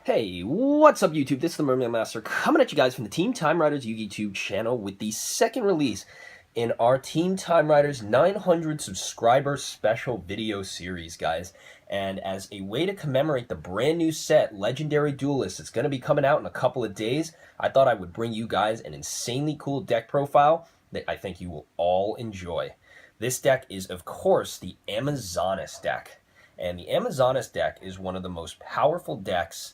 Hey, what's up YouTube? This is the Mermaid Master coming at you guys from the Team Time Riders YouTube channel with the second release in our Team Time Riders 900 subscriber special video series, guys. And as a way to commemorate the brand new set, Legendary Duelist, it's going to be coming out in a couple of days, I thought I would bring you guys an insanely cool deck profile that I think you will all enjoy. This deck is, of course, the Amazonas deck. And the Amazonas deck is one of the most powerful decks.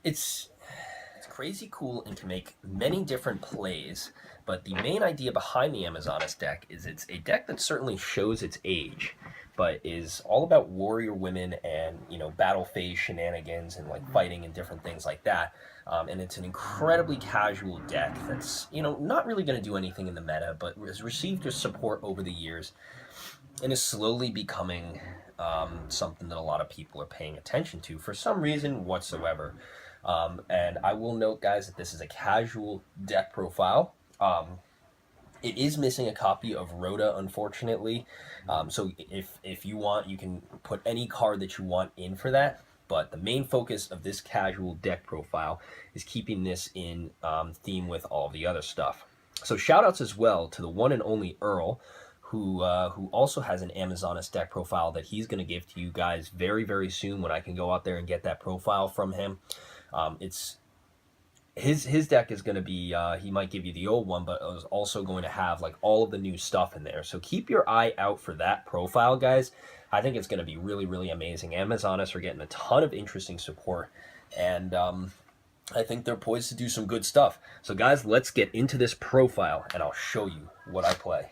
It's crazy cool and can make many different plays, but the main idea behind the Amazonas deck is it's a deck that certainly shows its age, but is all about warrior women and, battle phase shenanigans and like fighting and different things like that. And it's an incredibly casual deck that's, not really going to do anything in the meta, but has received its support over the years and is slowly becoming something that a lot of people are paying attention to for some reason whatsoever. And I will note, guys, that this is a casual deck profile. It is missing a copy of Rhoda, unfortunately. So if you want, you can put any card that you want in for that. But the main focus of this casual deck profile is keeping this in theme with all the other stuff. So shoutouts as well to the one and only Earl, who also has an Amazonas deck profile that he's going to give to you guys very, very soon when I can go out there and get that profile from him. It's his deck is going to be, he might give you the old one, but it was also going to have like all of the new stuff in there. So keep your eye out for that profile, guys. I think it's going to be really, really amazing. Amazonas are getting a ton of interesting support, and I think they're poised to do some good stuff. So guys, let's get into this profile, and I'll show you what I play.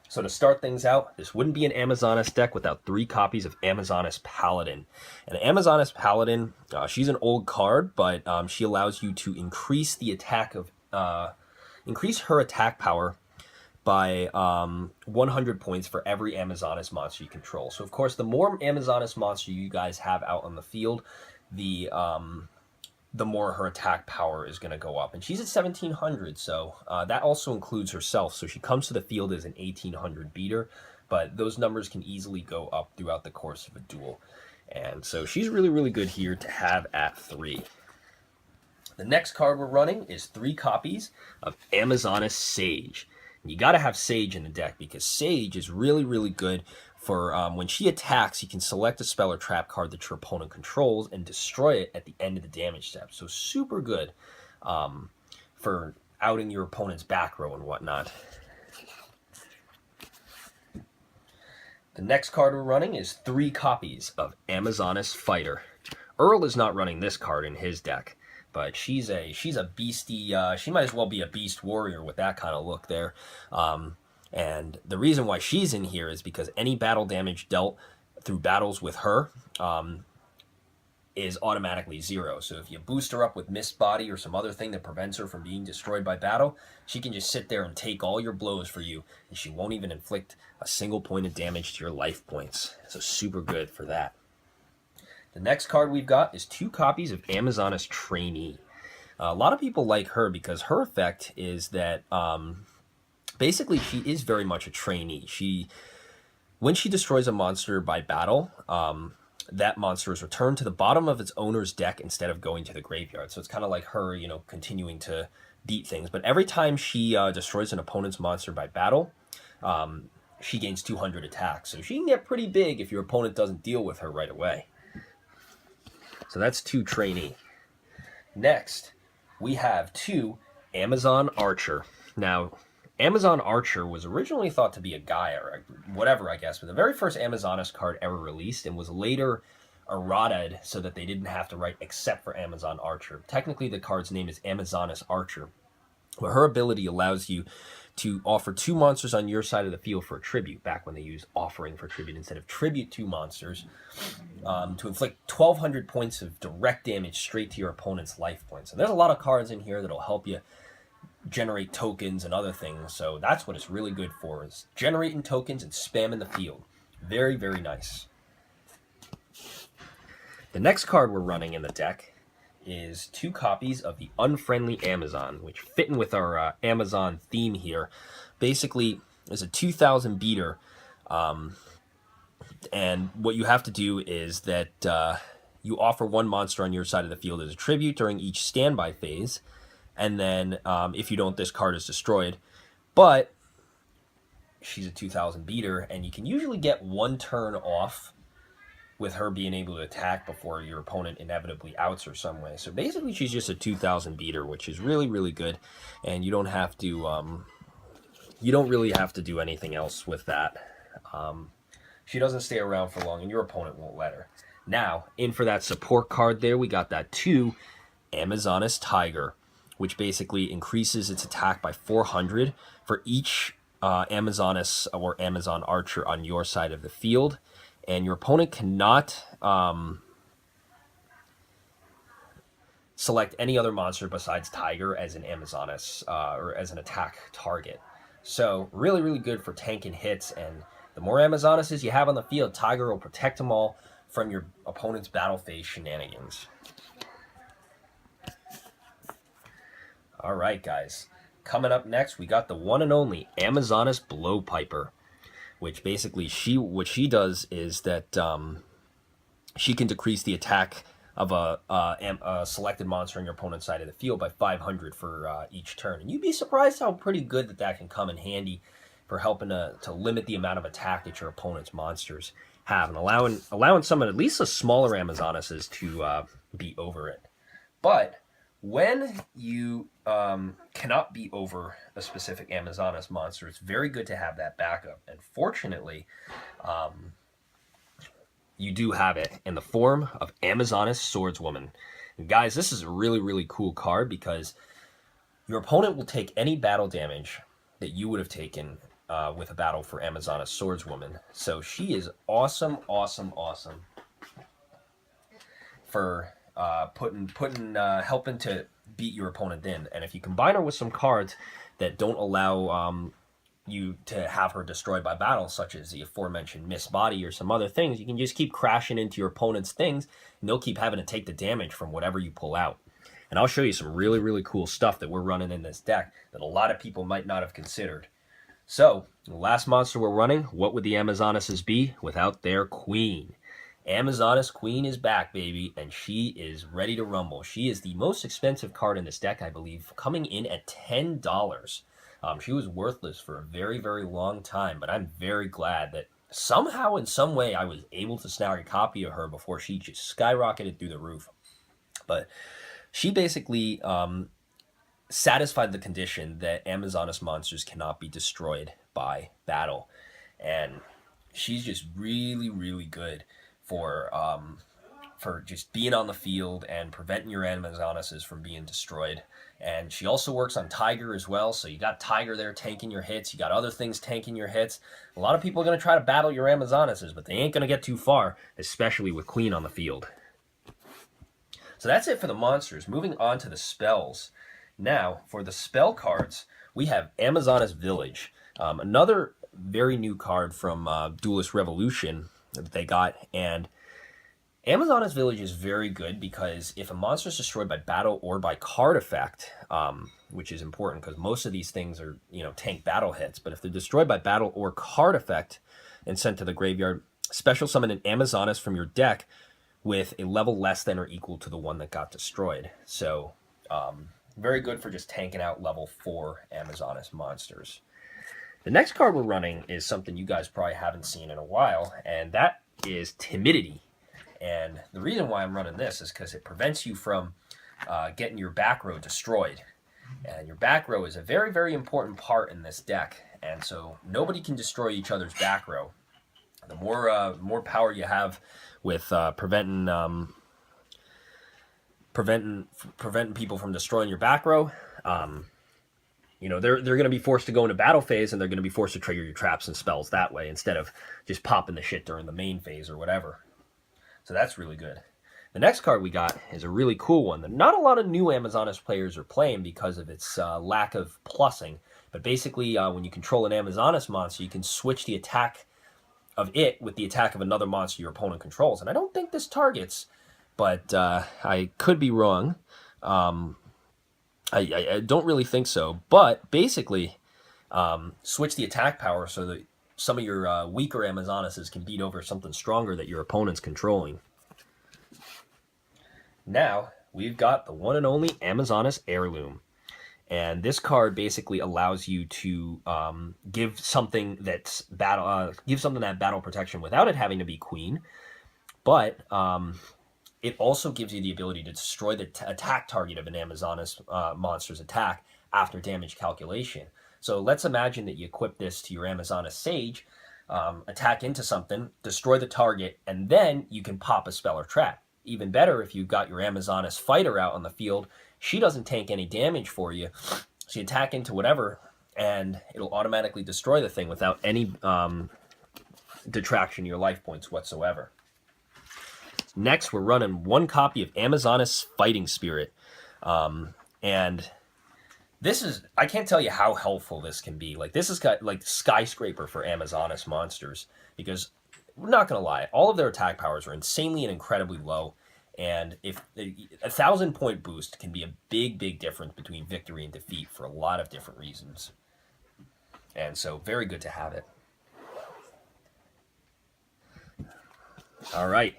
So to start things out, this wouldn't be an Amazonas deck without 3 copies of Amazonas Paladin. And Amazonas Paladin, she's an old card, but she allows you to increase the attack of, increase her attack power by 100 points for every Amazonas monster you control. So of course, the more Amazonas monster you guys have out on the field, the more her attack power is going to go up. And she's at 1700, so that also includes herself. So she comes to the field as an 1800 beater, but those numbers can easily go up throughout the course of a duel. And so she's really, really good here to have at 3. The next card we're running is 3 copies of Amazonas Sage. And you got to have Sage in the deck because Sage is really, really good for when she attacks, you can select a spell or trap card that your opponent controls and destroy it at the end of the damage step. So super good for outing your opponent's back row and whatnot. The next card we're running is 3 copies of Amazonas Fighter. Earl is not running this card in his deck, but she's a beastie. She might as well be a beast warrior with that kind of look there. And the reason why she's in here is because any battle damage dealt through battles with her is automatically 0. So if you boost her up with Mist Body or some other thing that prevents her from being destroyed by battle, she can just sit there and take all your blows for you, and she won't even inflict a single point of damage to your life points. So super good for that. The next card we've got is 2 copies of Amazonas Trainee. A lot of people like her because her effect is that basically, she is very much a trainee. When she destroys a monster by battle, that monster is returned to the bottom of its owner's deck instead of going to the graveyard. So it's kind of like her, continuing to beat things. But every time she destroys an opponent's monster by battle, she gains 200 attacks. So she can get pretty big if your opponent doesn't deal with her right away. So that's 2 trainee. Next, we have 2 Amazon Archer. Now, Amazon Archer was originally thought to be a guy or whatever, I guess, but the very first Amazonas card ever released and was later errataed so that they didn't have to write except for Amazon Archer. Technically, the card's name is Amazonas Archer, but her ability allows you to offer 2 monsters on your side of the field for a tribute, back when they used offering for tribute instead of tribute 2 monsters, to inflict 1,200 points of direct damage straight to your opponent's life points. And there's a lot of cards in here that'll help you generate tokens and other things, so that's what it's really good for, is generating tokens and spamming the field. Very, very nice. The next card we're running in the deck is 2 copies of the Unfriendly Amazon, which fitting with our Amazon theme here, basically is a 2,000 beater, and what you have to do is that You offer one monster on your side of the field as a tribute during each standby phase, and then if you don't, this card is destroyed. But she's a 2,000 beater, and you can usually get one turn off with her being able to attack before your opponent inevitably outs her some way. So basically, she's just a 2,000 beater, which is really, really good, and you don't have to. You don't really have to do anything else with that. She doesn't stay around for long, and your opponent won't let her. Now, in for that support card there, we got that 2 Amazoness Tiger, which basically increases its attack by 400 for each Amazoness or Amazon Archer on your side of the field. And your opponent cannot select any other monster besides Tiger as an Amazoness or as an attack target. So really, really good for tanking hits. And the more Amazonesses you have on the field, Tiger will protect them all from your opponent's battle phase shenanigans. All right, guys. Coming up next, we got the one and only Amazoness Blowpiper, which basically what she does is that she can decrease the attack of a selected monster on your opponent's side of the field by 500 for each turn. And you'd be surprised how pretty good that can come in handy for helping to limit the amount of attack that your opponent's monsters have, and allowing some, at least the smaller Amazonesses, to beat over it. But when you cannot beat over a specific Amazoness monster, it's very good to have that backup. And fortunately, you do have it in the form of Amazoness Swordswoman. And guys, this is a really, really cool card because your opponent will take any battle damage that you would have taken with a battle for Amazoness Swordswoman. So she is awesome, awesome, awesome for helping to beat your opponent in. And if you combine her with some cards that don't allow you to have her destroyed by battle, such as the aforementioned Miss Body or some other things, you can just keep crashing into your opponent's things, and they'll keep having to take the damage from whatever you pull out. And I'll show you some really, really cool stuff that we're running in this deck that a lot of people might not have considered. So, the last monster we're running, what would the Amazonesses be without their queen? Amazoness Queen is back, baby, and she is ready to rumble. She is the most expensive card in this deck, I believe, coming in at $10. She was worthless for a very, very long time, but I'm very glad that somehow, in some way, I was able to snag a copy of her before she just skyrocketed through the roof. But she basically satisfied the condition that Amazoness monsters cannot be destroyed by battle. And she's just really, really good for just being on the field and preventing your Amazonesses from being destroyed. And she also works on Tiger as well, so you got Tiger there tanking your hits, you got other things tanking your hits. A lot of people are going to try to battle your Amazonesses, but they ain't going to get too far, especially with Queen on the field. So that's it for the monsters. Moving on to the spells. Now, for the spell cards, we have Amazoness Village, another very new card from Duelist Revolution that they got. And Amazoness Village is very good because if a monster is destroyed by battle or by card effect, which is important because most of these things are, tank battle hits, but if they're destroyed by battle or card effect and sent to the graveyard, special summon an Amazoness from your deck with a level less than or equal to the one that got destroyed. So, very good for just tanking out level 4 Amazoness monsters. The next card we're running is something you guys probably haven't seen in a while, and that is Timidity. And the reason why I'm running this is because it prevents you from getting your back row destroyed. And your back row is a very, very important part in this deck. And so nobody can destroy each other's back row. The more power you have with preventing people from destroying your back row, they're going to be forced to go into battle phase, and they're going to be forced to trigger your traps and spells that way instead of just popping the shit during the main phase or whatever. So that's really good. The next card we got is a really cool one that not a lot of new Amazoness players are playing because of its lack of plussing. But basically, when you control an Amazoness monster, you can switch the attack of it with the attack of another monster your opponent controls. And I don't think this targets, but I could be wrong. I don't really think so. But basically, switch the attack power so that some of your weaker Amazonesses can beat over something stronger that your opponent's controlling. Now, we've got the one and only Amazoness Heirloom. And this card basically allows you to give something that's that battle protection without it having to be queen. But it also gives you the ability to destroy the attack target of an Amazoness monster's attack after damage calculation. So let's imagine that you equip this to your Amazoness Sage, attack into something, destroy the target, and then you can pop a spell or trap. Even better if you've got your Amazoness Fighter out on the field, she doesn't tank any damage for you. So you attack into whatever, and it'll automatically destroy the thing without any detraction to your life points whatsoever. Next, we're running one copy of Amazoness Fighting Spirit. And this is, I can't tell you how helpful this can be. Like, this is got like skyscraper for Amazoness monsters, because we're not going to lie, all of their attack powers are insanely and incredibly low. And if a 1,000-point boost can be a big difference between victory and defeat for a lot of different reasons. And so, very good to have it. All right.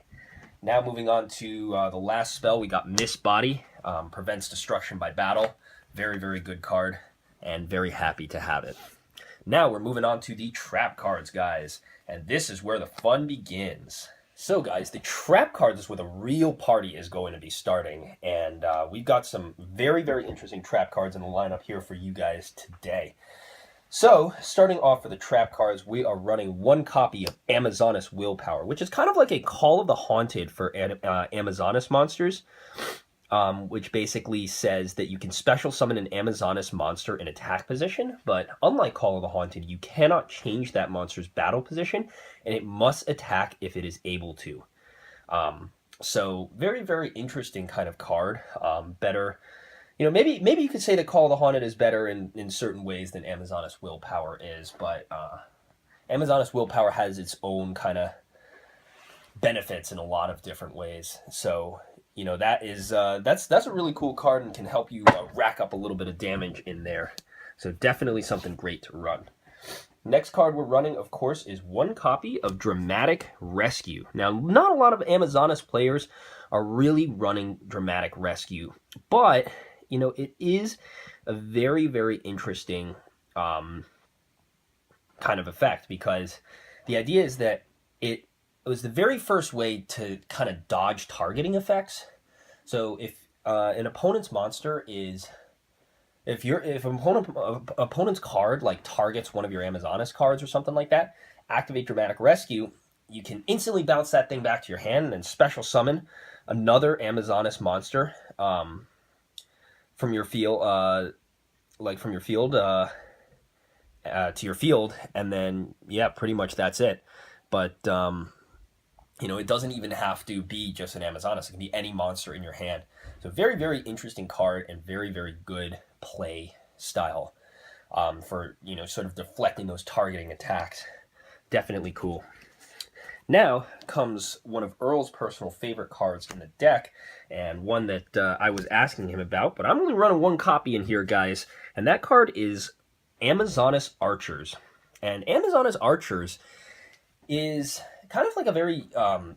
Now moving on to the last spell, we got Mist Body. Prevents destruction by battle. Very good card, and very happy to have it. Now we're moving on to the trap cards, guys. And this is where the fun begins. So guys, the trap cards is where the real party is going to be starting. And we've got some very interesting trap cards in the lineup here for you guys today. So, starting off for the trap cards, we are running one copy of Amazoness Willpower, which is kind of like a Call of the Haunted for Amazoness monsters, which basically says that you can special summon an Amazoness monster in attack position, but unlike Call of the Haunted, you cannot change that monster's battle position, and it must attack if it is able to. So, very interesting kind of card. Better... You know, maybe you could say that Call of the Haunted is better in certain ways than Amazoness Willpower is, but Amazoness Willpower has its own kind of benefits in a lot of different ways. So, you know, that's a really cool card and can help you rack up a little bit of damage in there. So definitely something great to run. Next card we're running, of course, is one copy of Dramatic Rescue. Now, not a lot of Amazoness players are really running Dramatic Rescue, but... You know, it is a very interesting kind of effect, because the idea is that it was the very first way to kind of dodge targeting effects. So if an opponent's monster is... If an opponent's card like targets one of your Amazoness cards or something like that, activate Dramatic Rescue, you can instantly bounce that thing back to your hand and then special summon another Amazoness monster from your field, to your field, and then yeah, pretty much that's it. But you know, it doesn't even have to be just an Amazoness; it can be any monster in your hand. So very interesting card and very good play style for, you know, sort of deflecting those targeting attacks. Definitely cool. Now comes one of Earl's personal favorite cards in the deck, and one that I was asking him about, but I'm only running one copy in here, guys, and that card is Amazoness Archers. And Amazoness Archers is kind of like a very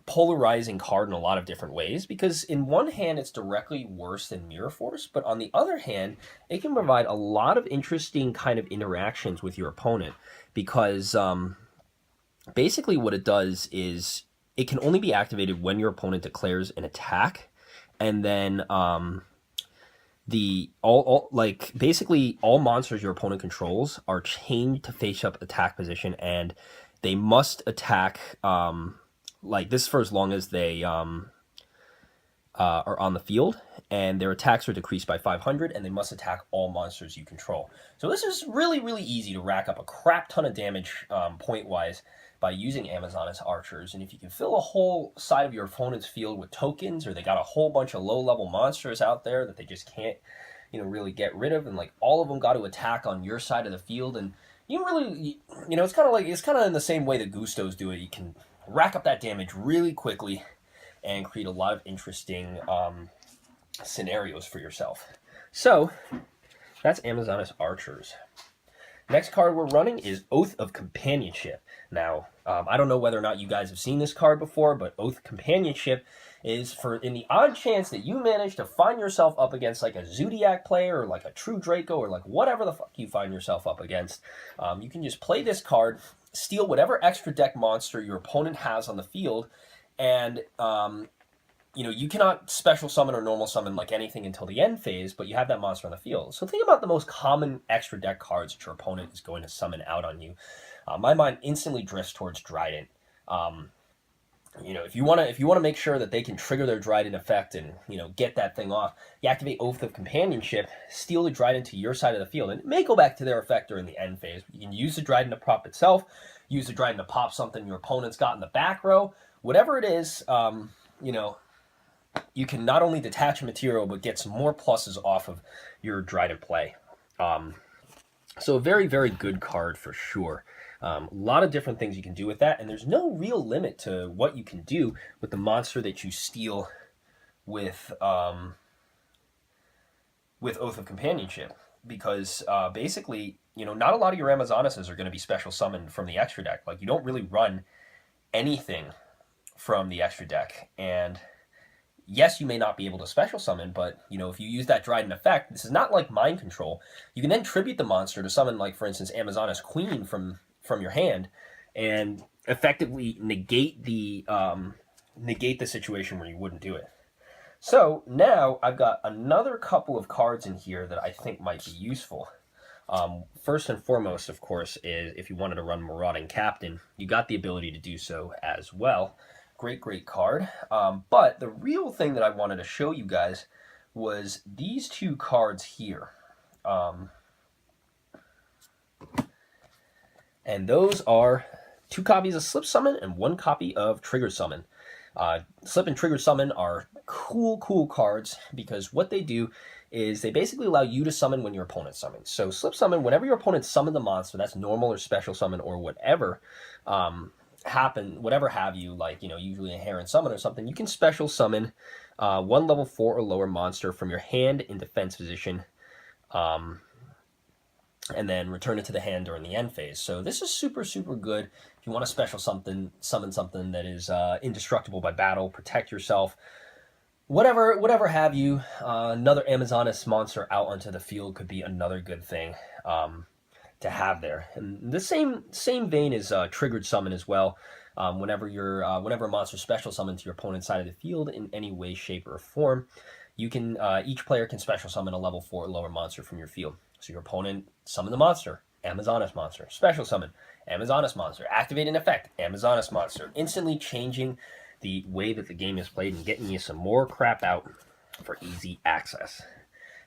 polarizing card in a lot of different ways, because in one hand it's directly worse than Mirror Force, but on the other hand it can provide a lot of interesting kind of interactions with your opponent, because basically what it does is it can only be activated when your opponent declares an attack, and then basically all monsters your opponent controls are chained to face-up attack position, and they must attack like this for as long as they are on the field, and their attacks are decreased by 500, and they must attack all monsters you control. So this is really easy to rack up a crap ton of damage point-wise by using Amazoness Archers. And if you can fill a whole side of your opponent's field with tokens, or they got a whole bunch of low-level monsters out there that they just can't, you know, really get rid of, and like all of them got to attack on your side of the field, and you really, you know, it's kind of in the same way that Gustos do it. You can rack up that damage really quickly and create a lot of interesting scenarios for yourself. So that's Amazoness Archers. Next card we're running is Oath of Companionship. Now, I don't know whether or not you guys have seen this card before, but Oath of Companionship is for in the odd chance that you manage to find yourself up against like a Zodiac player or like a True Draco or like whatever the fuck you find yourself up against. You can just play this card, steal whatever extra deck monster your opponent has on the field, and you cannot special summon or normal summon like anything until the end phase, but you have that monster on the field. So think about the most common extra deck cards that your opponent is going to summon out on you. My mind instantly drifts towards Drident. If you want to make sure that they can trigger their Drident effect and get that thing off, you activate Oath of Companionship, steal the Drident to your side of the field, and it may go back to their effect during the end phase. You can use the Drident to prop itself, use the Drident to pop something your opponent's got in the back row, whatever it is. You can not only detach a material, but get some more pluses off of your Drident play. So a very, very good card for sure. A lot of different things you can do with that, and there's no real limit to what you can do with the monster that you steal with Oath of Companionship. Because basically, not a lot of your Amazonuses are going to be special summoned from the extra deck. Like, you don't really run anything from the extra deck, and yes, you may not be able to special summon, but, if you use that Dryden effect, this is not like Mind Control. You can then tribute the monster to summon, like, for instance, Amazonas Queen from your hand, and effectively negate the situation where you wouldn't do it. So, now I've got another couple of cards in here that I think might be useful. First and foremost, of course, is if you wanted to run Marauding Captain, you got the ability to do so as well. Great card. But the real thing that I wanted to show you guys was these two cards here. And those are 2 copies of Slip Summon and 1 copy of Trigger Summon. Slip and Trigger Summon are cool cards because what they do is they basically allow you to summon when your opponent summons. So Slip Summon, whenever your opponent summons the monster, that's normal or special summon or whatever, whatever have you, like, usually a Heron Summon or something, you can special summon 1 level 4 or lower monster from your hand in defense position, and then return it to the hand during the end phase. So this is super good if you want to special summon something that is indestructible by battle, protect yourself, whatever have you. Another Amazonas monster out onto the field could be another good thing to have there. And the same vein is Triggered Summon as well. Whenever a monster special summons to your opponent's side of the field in any way, shape, or form, you can each player can special summon a level 4 or lower monster from your field. So your opponent summon the monster, Amazonas monster, special summon, Amazonas monster, activate an effect, Amazonas monster, instantly changing the way that the game is played and getting you some more crap out for easy access.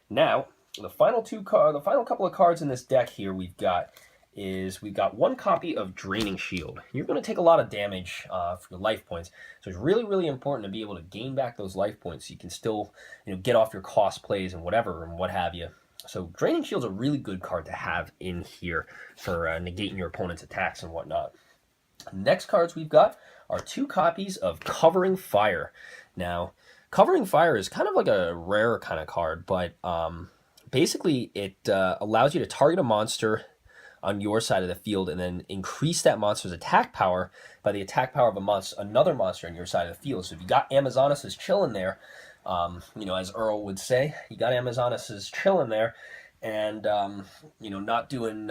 Now, the final couple of cards in this deck here we've got 1 copy of Draining Shield. You're going to take a lot of damage for your life points, so it's really important to be able to gain back those life points so you can still get off your cost plays and whatever and what have you. So Draining Shield's a really good card to have in here for negating your opponent's attacks and whatnot. Next cards we've got are 2 copies of Covering Fire. Now, Covering Fire is kind of like a rare kind of card, but basically it allows you to target a monster on your side of the field and then increase that monster's attack power by the attack power of another monster on your side of the field. So if you got Amazonas chilling there, as Earl would say, you got Amazonas chilling there and not doing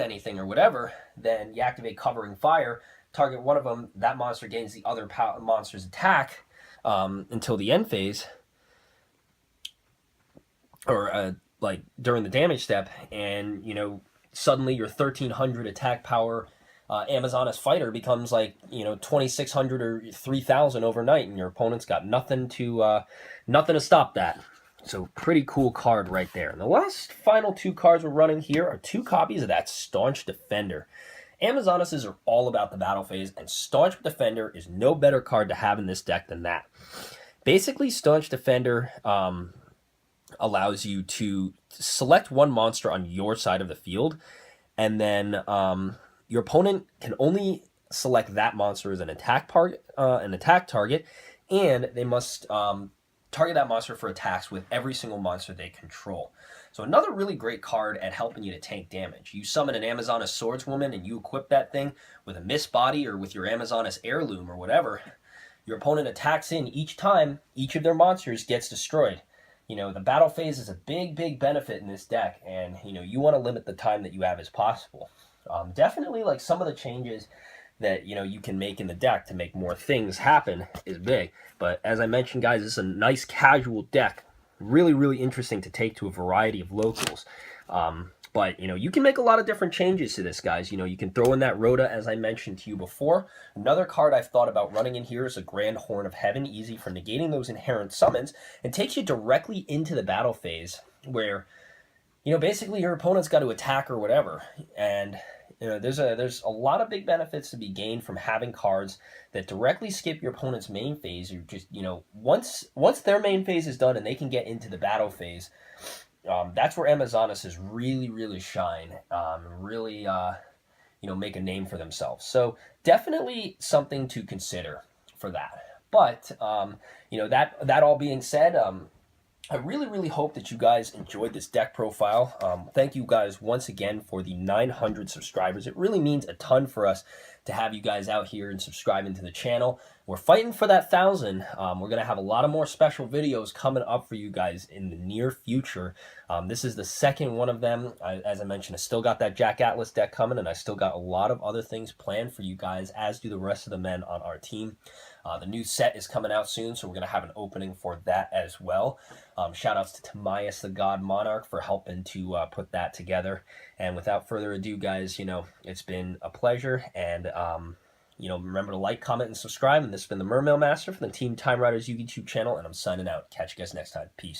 anything or whatever, then you activate Covering Fire, target one of them, that monster gains the other monster's attack until the end phase, or like during the damage step, and suddenly your 1300 attack power Amazonas fighter becomes like 2600 or 3000 overnight, and your opponent's got nothing to stop that. So pretty cool card right there. And the final 2 cards we're running here are 2 copies of that Staunch Defender. Amazonuses are all about the battle phase, and Staunch Defender is no better card to have in this deck than that. Basically, Staunch Defender allows you to select 1 monster on your side of the field, and then your opponent can only select that monster as an attack target, and they must target that monster for attacks with every single monster they control. So another really great card at helping you to tank damage. You summon an Amazoness Swordswoman and you equip that thing with a Mist Body or with your Amazoness Heirloom or whatever. Your opponent attacks in each time each of their monsters gets destroyed. You know, the battle phase is a big benefit in this deck, and you know, you want to limit the time that you have as possible. Definitely, like, some of the changes that, you know, you can make in the deck to make more things happen is big. But as I mentioned, guys, this is a nice casual deck. Really interesting to take to a variety of locals. But, you know, you can make a lot of different changes to this, guys. You know, you can throw in that Rhoda, as I mentioned to you before. Another card I've thought about running in here is a Grand Horn of Heaven, easy for negating those inherent summons, and takes you directly into the battle phase where, you know, basically your opponent's got to attack or whatever. And, you know, there's a lot of big benefits to be gained from having cards that directly skip your opponent's main phase. You just, you know, once their main phase is done and they can get into the battle phase, that's where Amazonesses really shine, really, you know, make a name for themselves. So definitely something to consider for that. But, you know, that all being said, I really hope that you guys enjoyed this deck profile. Thank you guys once again for the 900 subscribers. It really means a ton for us to have you guys out here and subscribing to the channel. We're fighting for that 1,000. We're going to have a lot of more special videos coming up for you guys in the near future. This is the second one of them. As I mentioned, I still got that Jack Atlas deck coming, and I still got a lot of other things planned for you guys, as do the rest of the men on our team. The new set is coming out soon, so we're going to have an opening for that as well. Shout outs to Timaeus the God Monarch for helping to put that together. And without further ado, guys, you know, it's been a pleasure. And, you know, remember to like, comment, and subscribe. And this has been the Mermail Master from the Team Time Riders YouTube channel. And I'm signing out. Catch you guys next time. Peace.